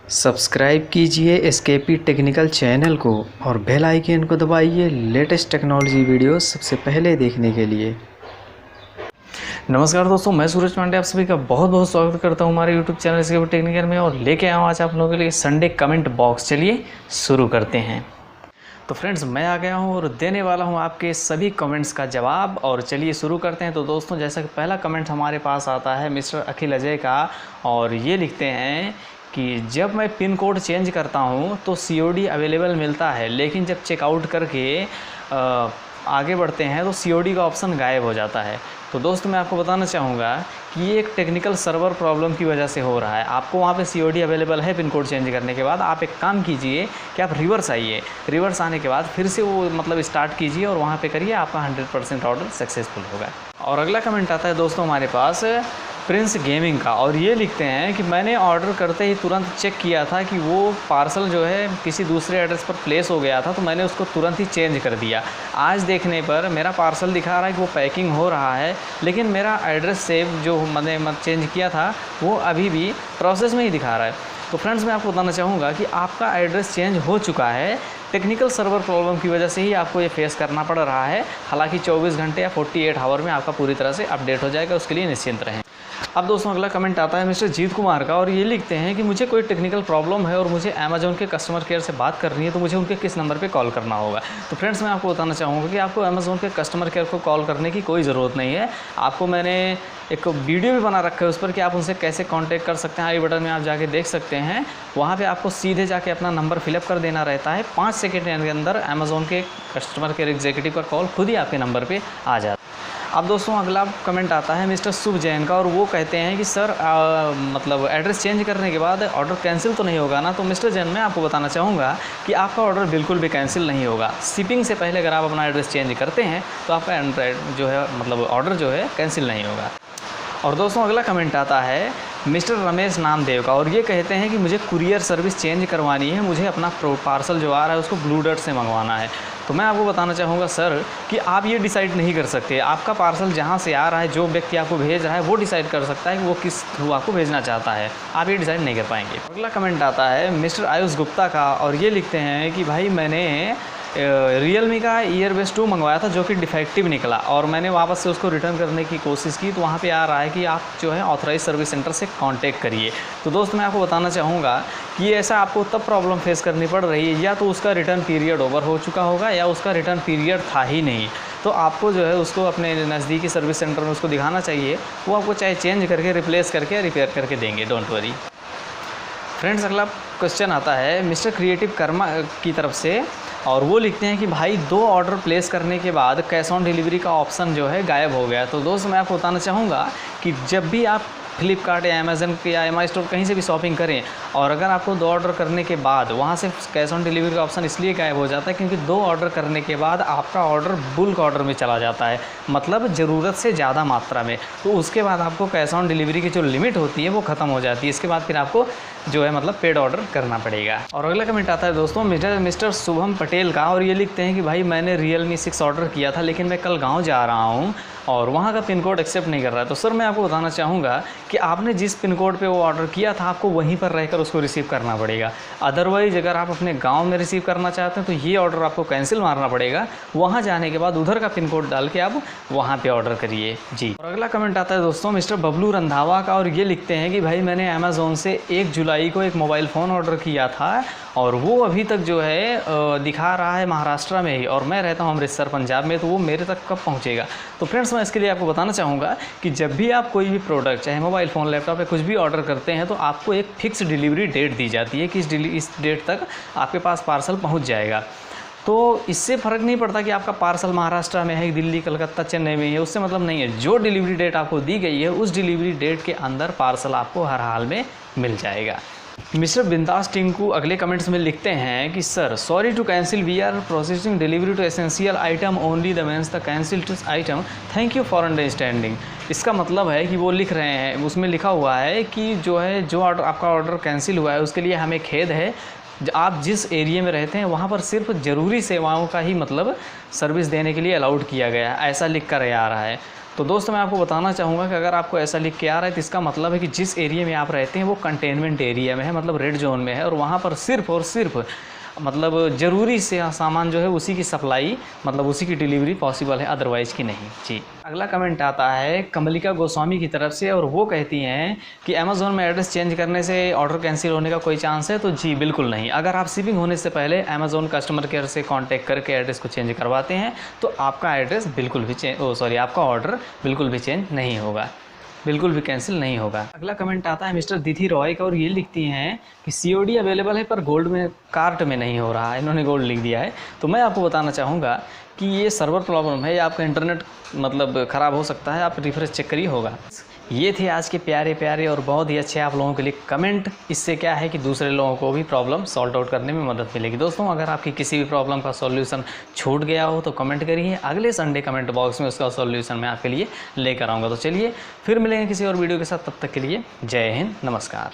Subscribe कीजिए SKP technical channel को और बेल आइकन को दबाइए लेटेस्ट टेक्नोलॉजी वीडियो सबसे पहले देखने के लिए। नमस्कार दोस्तों, मैं सूरज पांडे आप सभी का बहुत बहुत स्वागत करता हूं हमारे यूट्यूब चैनल एसकेपी टेक्निकल में और लेके आया हूं आज आप लोगों के लिए संडे कमेंट बॉक्स। चलिए शुरू करते हैं। तो फ्रेंड्स, मैं आ गया हूं और देने वाला हूं आपके सभी कमेंट्स का जवाब। और चलिए शुरू करते हैं। तो दोस्तों, जैसा कि पहला कमेंट हमारे पास आता है मिस्टर अखिल अजय का, और ये लिखते हैं कि जब मैं पिन कोड चेंज करता हूं तो COD अवेलेबल मिलता है, लेकिन जब चेकआउट करके आगे बढ़ते हैं तो COD का ऑप्शन गायब हो जाता है। तो दोस्तों, मैं आपको बताना चाहूँगा कि ये एक टेक्निकल सर्वर प्रॉब्लम की वजह से हो रहा है। आपको वहाँ पे COD अवेलेबल है पिन कोड चेंज करने के बाद। आप एक काम कीजिए कि आप रिवर्स आइए, रिवर्स आने के बाद फिर से वो स्टार्ट कीजिए और वहाँ पे करिए, आपका 100% ऑर्डर सक्सेसफुल होगा। और अगला कमेंट आता है दोस्तों हमारे पास प्रिंस गेमिंग का, और ये लिखते हैं कि मैंने ऑर्डर करते ही तुरंत चेक किया था कि वो पार्सल जो है किसी दूसरे एड्रेस पर प्लेस हो गया था, तो मैंने उसको तुरंत ही चेंज कर दिया। आज देखने पर मेरा पार्सल दिखा रहा है कि वो पैकिंग हो रहा है, लेकिन मेरा एड्रेस सेव जो मैंने चेंज किया था वो अभी भी प्रोसेस में ही दिखा रहा है। तो फ्रेंड्स, मैं आपको बताना चाहूँगा कि आपका एड्रेस चेंज हो चुका है, टेक्निकल सर्वर प्रॉब्लम की वजह से ही आपको ये फेस करना पड़ रहा है। हालांकि 24 घंटे या 48 आवर में आपका पूरी तरह से अपडेट हो जाएगा, उसके लिए निश्चिंत रहें। अब दोस्तों, अगला कमेंट आता है मिस्टर जीत कुमार का, और ये लिखते हैं कि मुझे कोई टेक्निकल प्रॉब्लम है और मुझे अमेज़ॉन के कस्टमर केयर से बात करनी है, तो मुझे उनके किस नंबर पे कॉल करना होगा। तो फ्रेंड्स, मैं आपको बताना चाहूँगा कि आपको अमेज़ॉन के कस्टमर केयर को कॉल करने की कोई ज़रूरत नहीं है। आपको मैंने एक वीडियो भी बना रखा है उस पर कि आप उनसे कैसे कांटेक्ट कर सकते हैं। आई बटन में आप जाके देख सकते हैं। वहाँ पे आपको सीधे जाके अपना नंबर फिलअप कर देना रहता है। 5 सेकंड के अंदर अमेज़ॉन के कस्टमर केयर एग्जीक्यूटिव का कॉल खुद ही आपके नंबर पे आ जाता है। अब दोस्तों, अगला कमेंट आता है मिस्टर शुभ जैन का, और वो कहते हैं कि सर एड्रेस चेंज करने के बाद ऑर्डर कैंसिल तो नहीं होगा ना। तो मिस्टर जैन, मैं आपको बताना चाहूँगा कि आपका ऑर्डर बिल्कुल भी कैंसिल नहीं होगा। शिपिंग से पहले अगर आप अपना एड्रेस चेंज करते हैं तो आपका ऑर्डर जो है कैंसिल नहीं होगा। और दोस्तों, अगला कमेंट आता है मिस्टर रमेश नामदेव का, और ये कहते हैं कि मुझे कुरियर सर्विस चेंज करवानी है, मुझे अपना पार्सल जो आ रहा है उसको ब्लू डर्ट से मंगवाना है। तो मैं आपको बताना चाहूँगा सर कि आप ये डिसाइड नहीं कर सकते। आपका पार्सल जहाँ से आ रहा है, जो व्यक्ति आपको भेज रहा है वो डिसाइड कर सकता है कि वो किस थ्रू आपको भेजना चाहता है। आप ये डिसाइड नहीं कर पाएंगे। अगला कमेंट आता है मिस्टर आयुष गुप्ता का, और ये लिखते हैं कि भाई मैंने रियलमी का ईयरबड्स 2 मंगवाया था जो कि डिफेक्टिव निकला, और मैंने वापस से उसको रिटर्न करने की कोशिश की, तो वहाँ पे आ रहा है कि आप जो है ऑथराइज सर्विस सेंटर से कांटेक्ट करिए। तो दोस्त, मैं आपको बताना चाहूँगा कि ऐसा आपको तब प्रॉब्लम फेस करनी पड़ रही है, या तो उसका रिटर्न पीरियड ओवर हो चुका होगा या उसका रिटर्न पीरियड था ही नहीं। तो आपको जो है उसको अपने नज़दीकी सर्विस सेंटर में उसको दिखाना चाहिए। वो आपको चाहे चेंज करके, रिप्लेस करके, रिपेयर करके देंगे, डोंट वरी। फ्रेंड्स, अगला क्वेश्चन आता है मिस्टर क्रिएटिव कर्मा की तरफ से, और वो लिखते हैं कि भाई 2 ऑर्डर प्लेस करने के बाद कैश ऑन डिलीवरी का ऑप्शन जो है गायब हो गया। तो दोस्त, मैं आपको बताना चाहूँगा कि जब भी आप फ्लिपकार्ट या अमेज़न या MI स्टोर कहीं से भी शॉपिंग करें, और अगर आपको 2 ऑर्डर करने के बाद वहाँ से कैश ऑन डिलीवरी का ऑप्शन इसलिए गायब हो जाता है क्योंकि 2 ऑर्डर करने के बाद आपका ऑर्डर बुल्क ऑर्डर में चला जाता है, मतलब ज़रूरत से ज़्यादा मात्रा में। तो उसके बाद आपको कैश ऑन डिलीवरी की जो लिमिट होती है वो ख़त्म हो जाती है। इसके बाद फिर आपको जो है पेड ऑर्डर करना पड़ेगा। और अगला कमेंट आता है दोस्तों मिस्टर शुभम पटेल का, और ये लिखते हैं कि भाई मैंने Realme 6 ऑर्डर किया था, लेकिन मैं कल गाँव जा रहा हूँ और वहाँ का पिन कोड एक्सेप्ट नहीं कर रहा है। तो सर, मैं आपको बताना चाहूँगा कि आपने जिस पिन कोड पे वो ऑर्डर किया था, आपको वहीं पर रहकर उसको रिसीव करना पड़ेगा। अदरवाइज़ अगर आप अपने गांव में रिसीव करना चाहते हैं तो ये ऑर्डर आपको कैंसिल मारना पड़ेगा। वहाँ जाने के बाद उधर का पिन कोड डाल के आप वहाँ पे ऑर्डर करिए जी। और अगला कमेंट आता है दोस्तों मिस्टर बबलू रंधावा का, और ये लिखते हैं कि भाई मैंने अमेज़ॉन से 1 जुलाई को एक मोबाइल फ़ोन ऑर्डर किया था, और वो अभी तक जो है दिखा रहा है महाराष्ट्र में ही, और मैं रहता हूँ अमृतसर पंजाब में। तो वो मेरे तक कब पहुँचेगा? तो फ्रेंड्स, मैं इसके लिए आपको बताना चाहूँगा कि जब भी आप कोई भी प्रोडक्ट, चाहे मोबाइल फ़ोन, लैपटॉप या कुछ भी ऑर्डर करते हैं, तो आपको एक फ़िक्स डिलीवरी डेट दी जाती है कि इस डेट तक आपके पास पार्सल पहुँच जाएगा। तो इससे फ़र्क नहीं पड़ता कि आपका पार्सल महाराष्ट्र में है, दिल्ली, कलकत्ता, चेन्नई में है, उससे मतलब नहीं है। जो डिलीवरी डेट आपको दी गई है उस डिलीवरी डेट के अंदर पार्सल आपको हर हाल में मिल जाएगा। मिस्टर बिंदास टिंकू अगले कमेंट्स में लिखते हैं कि sir sorry to cancel, we are processing delivery to essential item only, the means the cancelled item, thank you for understanding. इसका मतलब है कि वो लिख रहे हैं, उसमें लिखा हुआ है कि जो ऑर्डर आपका ऑर्डर कैंसिल हुआ है उसके लिए हमें खेद है। आप जिस एरिया में रहते हैं वहाँ पर सिर्फ ज़रूरी सेवाओं का ही सर्विस देने के लिए अलाउड किया गया है, ऐसा लिख कर आ रहा है। तो दोस्तों मैं आपको बताना चाहूँगा कि अगर आपको ऐसा लिख के आ रहा है तो इसका मतलब है कि जिस एरिया में आप रहते हैं वो कंटेनमेंट एरिया में है, मतलब रेड जोन में है, और वहाँ पर सिर्फ और सिर्फ मतलब ज़रूरी से सामान जो है उसी की सप्लाई, मतलब उसी की डिलीवरी पॉसिबल है, अदरवाइज़ की नहीं। जी, अगला कमेंट आता है कमलिका गोस्वामी की तरफ से, और वो कहती हैं कि अमेज़ॉन में एड्रेस चेंज करने से ऑर्डर कैंसिल होने का कोई चांस है? तो जी बिल्कुल नहीं। अगर आप शिपिंग होने से पहले अमेज़ॉन कस्टमर केयर से कांटेक्ट करके एड्रेस को चेंज करवाते हैं तो आपका एड्रेस बिल्कुल भी आपका ऑर्डर बिल्कुल भी चेंज नहीं होगा, बिल्कुल भी कैंसिल नहीं होगा। अगला कमेंट आता है मिस्टर दिथि रॉय का, और ये लिखती हैं कि COD अवेलेबल है पर गोल्ड में कार्ट में नहीं हो रहा है। इन्होंने गोल्ड लिख दिया है। तो मैं आपको बताना चाहूँगा कि ये सर्वर प्रॉब्लम है या आपका इंटरनेट मतलब ख़राब हो सकता है, आप रिफ्रेश चेक करिए होगा। ये थे आज के प्यारे प्यारे और बहुत ही अच्छे आप लोगों के लिए कमेंट। इससे क्या है कि दूसरे लोगों को भी प्रॉब्लम सॉल्व आउट करने में मदद मिलेगी। दोस्तों अगर आपकी किसी भी प्रॉब्लम का सॉल्यूशन छूट गया हो तो कमेंट करिए, अगले संडे कमेंट बॉक्स में उसका सॉल्यूशन मैं आपके लिए लेकर आऊँगा। तो चलिए फिर मिलेंगे किसी और वीडियो के साथ, तब तक के लिए जय हिंद, नमस्कार।